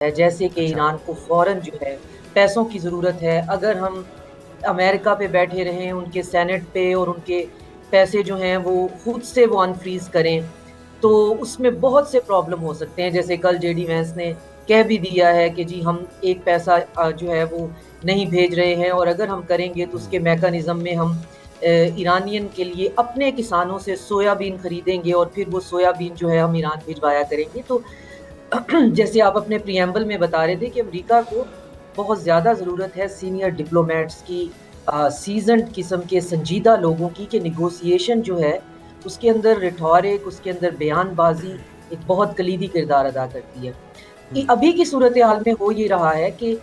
ہے، جیسے کہ اچھا ایران کو فوراً جو ہے پیسوں کی ضرورت ہے. اگر ہم امریکہ پہ بیٹھے رہیں ان کے سینٹ پہ اور ان کے پیسے جو ہیں وہ خود سے وہ انفریز کریں تو اس میں بہت سے پرابلم ہو سکتے ہیں. جیسے کل جے ڈی وینس نے کہہ بھی دیا ہے کہ جی ہم ایک پیسہ جو ہے وہ نہیں بھیج رہے ہیں، اور اگر ہم کریں گے تو اس کے میکانزم میں ہم ایرانین کے لیے اپنے کسانوں سے سویا بین خریدیں گے اور پھر وہ سویا بین جو ہے ہم ایران بھجوایا کریں گے. تو جیسے آپ اپنے پریمبل میں بتا رہے تھے کہ امریکہ کو بہت زیادہ ضرورت ہے سینئر ڈپلومیٹس کی، سیزنڈ قسم کے سنجیدہ لوگوں کی، کہ نیگوسیشن جو ہے اس کے اندر ریٹورک، اس کے اندر بیان بازی ایک بہت کلیدی کردار ادا کرتی ہے. ابھی کی صورتحال میں ہو یہ رہا ہے کہ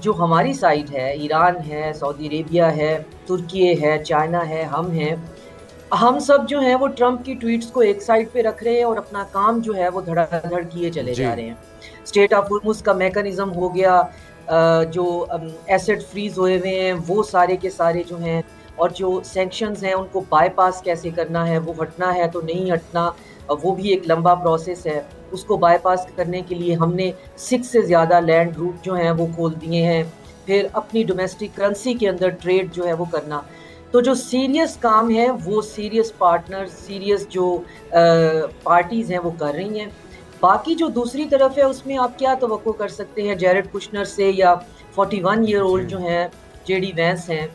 جو ہماری سائڈ ہے، ایران ہے، سعودی عربیہ ہے، ترکی ہے، چائنا ہے، ہم سب جو ہیں وہ ٹرمپ کی ٹویٹس کو ایک سائڈ پہ رکھ رہے ہیں اور اپنا کام جو ہے وہ دھڑا دھڑ کیے چلے جی جا رہے ہیں. اسٹیٹ آف ہرمز کا میکانزم ہو گیا، جو ایسٹ فریز ہوئے ہوئے ہیں وہ سارے کے سارے جو ہیں، اور جو سینکشنز ہیں ان کو بائی پاس کیسے کرنا ہے، وہ ہٹنا ہے تو نہیں ہٹنا، وہ بھی ایک لمبا پروسیس ہے. اس کو بائی پاس کرنے کے لیے ہم نے 6 سے زیادہ لینڈ روٹ جو ہیں وہ کھول دیے ہیں. پھر اپنی ڈومیسٹک کرنسی کے اندر ٹریڈ جو ہے وہ کرنا. تو جو سیریس کام ہے وہ سیریس پارٹنر، سیریس جو پارٹیز ہیں وہ کر رہی ہیں. باقی جو دوسری طرف ہے اس میں آپ کیا توقع کر سکتے ہیں جیرڈ کشنر سے، یا 41 ایئر جی اولڈ جو ہیں جے ڈی وینس ہیں.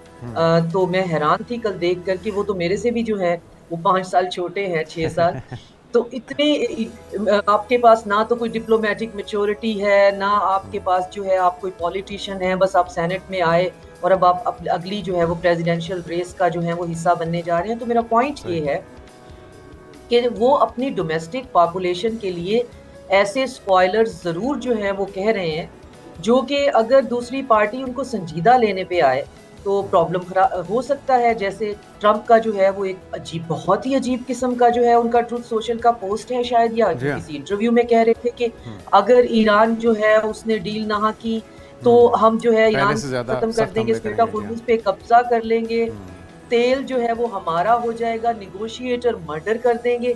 تو میں حیران تھی کل دیکھ کر کہ وہ تو میرے سے بھی جو ہے وہ 5 سال چھوٹے ہیں، 6 سال. تو اتنے آپ کے پاس نہ تو کوئی ڈپلومیٹک میچورٹی ہے، نہ آپ کے پاس جو ہے آپ کوئی پولیٹیشین ہے، بس آپ سینٹ میں آئے اور اب آپ اگلی جو ہے وہ پریزیڈینشیل ریس کا جو ہے وہ حصہ بننے جا رہے ہیں. تو میرا پوائنٹ صحیح یہ ہے کہ وہ اپنی ڈومیسٹک پاپولیشن کے لیے ایسے سپوائلر ضرور جو ہیں وہ کہہ رہے ہیں، جو کہ اگر دوسری پارٹی ان کو سنجیدہ لینے پہ آئے تو پرابلم ہو سکتا ہے. جیسے ٹرمپ کا جو ہے وہ ایک عجیب، بہت ہی عجیب قسم کا جو ہے ان کا ٹروتھ سوشل کا پوسٹ ہے شاید، یا جی وہ ہاں کسی انٹرویو میں کہہ رہے تھے کہ اگر ایران جو ہے اس نے ڈیل نہ کی تو ہم جو ہے پہلے ایران سے زیادہ ختم کر سخت دیں گے، حملے اسٹریٹ کریں گے. آف جی ہاں ہرمز پہ قبضہ کر لیں گے، تیل جو ہے وہ ہمارا ہو جائے گا، نیگوشیٹر مرڈر کر دیں گے.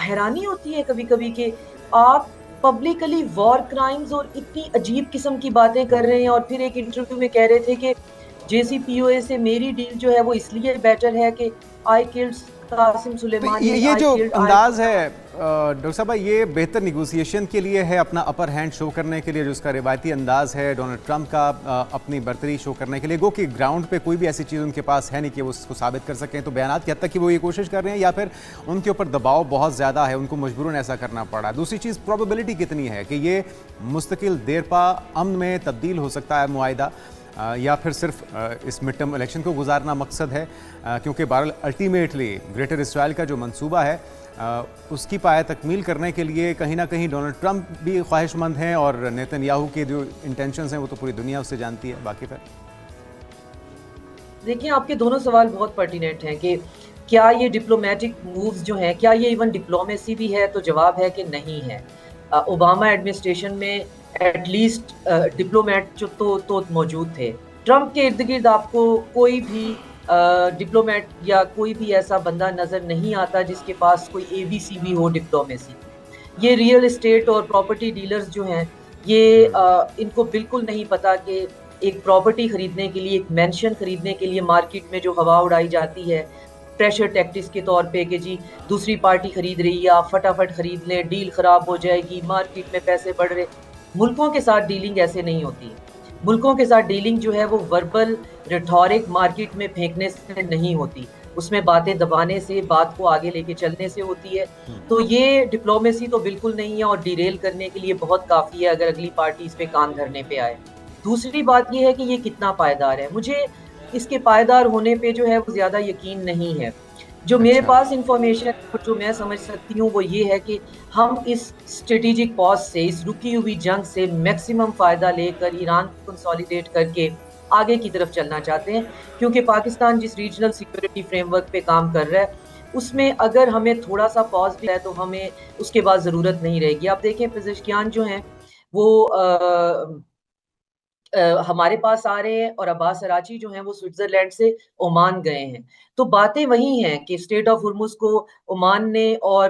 حیرانی ہوتی ہے کبھی کبھی کہ آپ پبلکلی وار کرائمز اور اتنی عجیب قسم کی باتیں کر رہے ہیں، اور پھر ایک انٹرویو میں کہہ رہے تھے کہ جے سی پی او اے سے میری ڈیل جو ہے وہ اس لیے بیٹر ہے کہ آئی کلڈ قاسم تو سلیمانی، یہ آئی جو کلڈ انداز ہے ڈاکٹر صاحب، یہ بہتر نیگوسیشن کے لیے ہے، اپنا اپر ہینڈ شو کرنے کے لیے، جو اس کا روایتی انداز ہے ڈونلڈ ٹرمپ کا اپنی برتری شو کرنے کے لیے، گو کہ گراؤنڈ پہ کوئی بھی ایسی چیز ان کے پاس ہے نہیں کہ وہ اس کو ثابت کر سکیں. تو بیانات کی حد تک کہ وہ یہ کوشش کر رہے ہیں، یا پھر ان کے اوپر دباؤ بہت زیادہ ہے، ان کو مجبوراً ایسا کرنا پڑا. دوسری چیز، پروبیبلٹی کتنی ہے کہ یہ مستقل دیرپا امن میں تبدیل ہو سکتا ہے معاہدہ، یا پھر صرف اس مڈ ٹرم الیکشن کو گزارنا مقصد ہے؟ کیونکہ بہرحال الٹیمیٹلی گریٹر اسرائیل کا جو منصوبہ ہے اس کی پایہ تکمیل کرنے کے لیے کہیں نہ کہیں ڈونلڈ ٹرمپ بھی خواہش مند ہیں، اور نیتن یاہو کے جو انٹینشنز ہیں وہ تو پوری دنیا اس سے جانتی ہے. باقی پھر دیکھیں آپ کے دونوں سوال بہت پرٹیننٹ ہیں کہ کیا یہ ڈپلومیٹک مووز جو ہیں، کیا یہ ایون ڈپلومیسی بھی ہے؟ تو جواب ہے کہ نہیں ہے. اوباما ایڈمنسٹریشن میں ایٹ لیسٹ ڈپلومیٹ جو تو موجود تھے. ٹرمپ کے ارد گرد آپ کو کوئی بھی ڈپلومیٹ یا کوئی بھی ایسا بندہ نظر نہیں آتا جس کے پاس کوئی اے بی سی بھی ہو ڈپلومیسی کی. یہ ریئل اسٹیٹ اور پراپرٹی ڈیلرز جو ہیں، یہ ان کو بالکل نہیں پتا کہ ایک پراپرٹی خریدنے کے لیے، ایک مینشن خریدنے کے لیے مارکیٹ میں جو ہوا اڑائی جاتی ہے پریشر ٹیکٹس کے طور پہ کہ جی دوسری پارٹی خرید رہی ہے، آپ فٹافٹ خرید لیں، ڈیل خراب ہو جائے گی، مارکیٹ میں پیسے بڑھ رہے. ملکوں کے ساتھ ڈیلنگ ایسے نہیں ہوتی ہے. ملکوں کے ساتھ ڈیلنگ جو ہے وہ وربل ریٹورک مارکیٹ میں پھینکنے سے نہیں ہوتی، اس میں باتیں دبانے سے، بات کو آگے لے کے چلنے سے ہوتی ہے. تو یہ ڈپلومیسی تو بالکل نہیں ہے، اور ڈیریل کرنے کے لیے بہت کافی ہے اگر اگلی پارٹی اس پہ کان دھرنے پہ آئے. دوسری بات یہ ہے کہ یہ کتنا پائیدار ہے. مجھے اس کے پائیدار ہونے پہ جو ہے وہ زیادہ یقین نہیں ہے. جو میرے اچھا پاس انفارمیشن جو میں سمجھ سکتی ہوں وہ یہ ہے کہ ہم اس اسٹریٹجک پاز سے، اس رکی ہوئی جنگ سے میکسیمم فائدہ لے کر ایران کو کنسولیڈیٹ کر کے آگے کی طرف چلنا چاہتے ہیں. کیونکہ پاکستان جس ریجنل سیکورٹی فریم ورک پہ کام کر رہا ہے اس میں اگر ہمیں تھوڑا سا پاز بھی ہے تو ہمیں اس کے بعد ضرورت نہیں رہے گی. آپ دیکھیں پزشکیان جو ہیں وہ ہمارے پاس آ رہے ہیں، اور عباس اراچی جو ہیں وہ سوئٹزرلینڈ سے عمان گئے ہیں. تو باتیں وہی ہیں کہ اسٹریٹ آف ہرمز کو عمان نے اور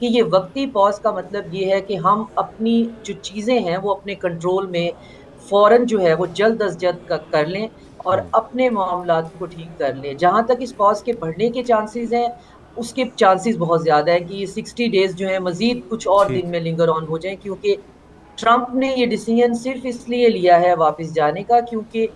کہ یہ وقتی پاز کا مطلب یہ ہے کہ ہم اپنی جو چیزیں ہیں وہ اپنے کنٹرول میں فوراً جو ہے وہ جلد از جلد کر لیں اور اپنے معاملات کو ٹھیک کر لیں. جہاں تک اس پاز کے بڑھنے کے چانسز ہیں اس کے چانسز بہت زیادہ ہیں کہ یہ 60 ڈیز جو ہیں مزید کچھ اور ٹھیک. دن میں لنگر آن ہو جائیں, کیونکہ ٹرمپ نے یہ ڈیسیژن صرف اس لیے لیا ہے واپس جانے کا کیونکہ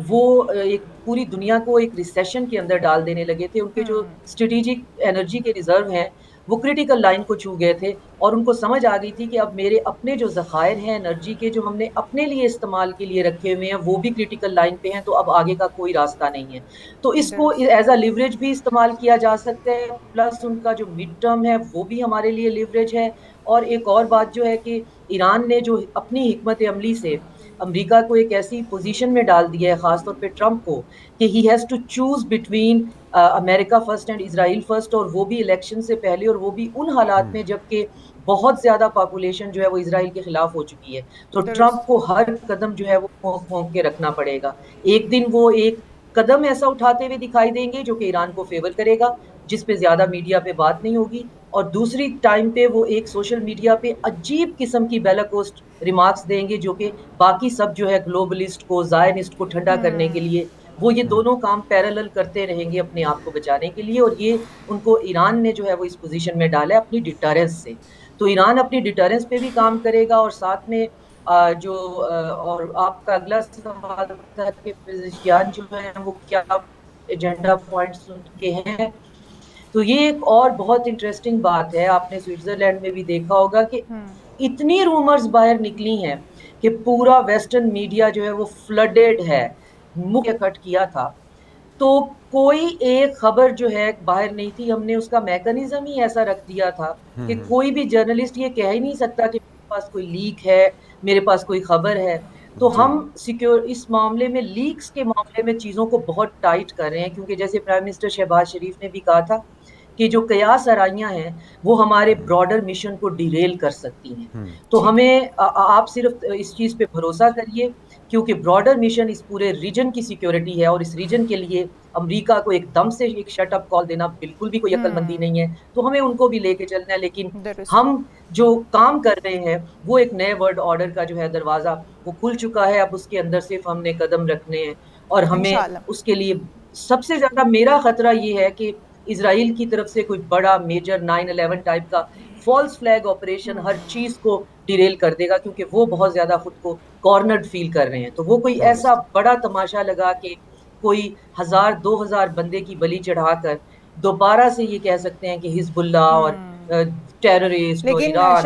وہ ایک پوری دنیا کو ایک ریسیشن کے اندر ڈال دینے لگے تھے. ان کے جو اسٹریٹجک انرجی کے ریزرو ہیں وہ کریٹیکل لائن کو چھو گئے تھے اور ان کو سمجھ آ گئی تھی کہ اب میرے اپنے جو ذخائر ہیں انرجی کے جو ہم نے اپنے لیے استعمال کے لیے رکھے ہوئے ہیں وہ بھی کریٹیکل لائن پہ ہیں, تو اب آگے کا کوئی راستہ نہیں ہے. تو اس کو ایز اے لیوریج بھی استعمال کیا جا سکتا ہے, پلس ان کا جو مڈ ٹرم ہے وہ بھی ہمارے لیے لیوریج ہے. اور ایک اور بات جو ہے کہ ایران نے جو اپنی حکمت عملی سے امریکہ کو ایک ایسی پوزیشن میں ڈال دیا ہے, خاص طور پہ ٹرمپ کو, کہ he has to choose between America first and Israel first, اور وہ بھی الیکشن سے پہلے, اور وہ بھی ان حالات میں جب کہ بہت زیادہ پاپولیشن جو ہے وہ اسرائیل کے خلاف ہو چکی ہے. تو ٹرمپ کو ہر قدم جو ہے وہ پھونک پھونک کے رکھنا پڑے گا. ایک دن وہ ایک قدم ایسا اٹھاتے ہوئے دکھائی دیں گے جو کہ ایران کو فیور کرے گا, جس پہ زیادہ میڈیا پہ بات نہیں ہوگی, اور دوسری ٹائم پہ وہ ایک سوشل میڈیا پہ عجیب قسم کی بیلاکوسٹ ریمارکس دیں گے جو کہ باقی سب جو ہے گلوبلسٹ کو, زائنسٹ کو ٹھنڈا کرنے کے لیے وہ یہ دونوں کام پیرالل کرتے رہیں گے اپنے آپ کو بچانے کے لیے. اور یہ ان کو ایران نے جو ہے وہ اس پوزیشن میں ڈالا ہے اپنی ڈیٹرنس سے. تو ایران اپنی ڈیٹرنس پہ بھی کام کرے گا, اور ساتھ میں اور آپ کا اگلا سوال تھا کہ فزیشیان جو ہیں وہ کیا ایجنڈا پوائنٹس ان کے ہیں. تو یہ ایک اور بہت انٹرسٹنگ بات ہے, آپ نے سوئٹزرلینڈ میں بھی دیکھا ہوگا کہ اتنی رومرز باہر نکلی ہیں کہ پورا ویسٹرن میڈیا جو ہے وہ فلڈڈ ہے, منہ کٹ کیا تھا, تو کوئی ایک خبر جو ہے باہر نہیں تھی. ہم نے اس کا میکانزم ہی ایسا رکھ دیا تھا کہ کوئی بھی جرنلسٹ یہ کہہ ہی نہیں سکتا کہ میرے پاس کوئی لیک ہے, میرے پاس کوئی خبر ہے. تو ہم اس معاملے میں, لیکس کے معاملے میں چیزوں کو بہت ٹائٹ کر رہے ہیں, کیونکہ جیسے پرائم منسٹر شہباز شریف نے بھی کہا تھا کہ جو قیاس آرائیاں ہیں وہ ہمارے براڈر مشن کو ڈیریل کر سکتی ہیں. تو ہمیں آپ صرف اس چیز پہ بھروسہ کریے, کیونکہ براڈر مشن اس پورے ریجن کی سیکیورٹی ہے, اور اس ریجن کے لیے امریکہ کو ایک دم سے ایک شٹ اپ کال دینا بالکل بھی کوئی عقل مندی نہیں ہے. تو ہمیں ان کو بھی لے کے چلنا ہے, لیکن ہم جو کام کر رہے ہیں وہ ایک نئے ورلڈ آرڈر کا جو ہے دروازہ وہ کھل چکا ہے. اب اس کے اندر صرف ہم نے قدم رکھنے ہیں, اور ہمیں اس کے لیے سب سے زیادہ میرا خطرہ یہ ہے کہ اسرائیل کی طرف سے کوئی بڑا میجر 9/11 ٹائپ کا فالس فلیگ آپریشن ہر چیز کو ڈیریل کر دے گا, کیونکہ وہ بہت زیادہ خود کو کارنرڈ فیل کر رہے ہیں. تو وہ کوئی ایسا بڑا تماشا لگا کہ کوئی 1000-2000 بندے کی بلی چڑھا کر دوبارہ سے یہ کہہ سکتے ہیں کہ حزب اللہ اور ٹیررسٹ اور ایران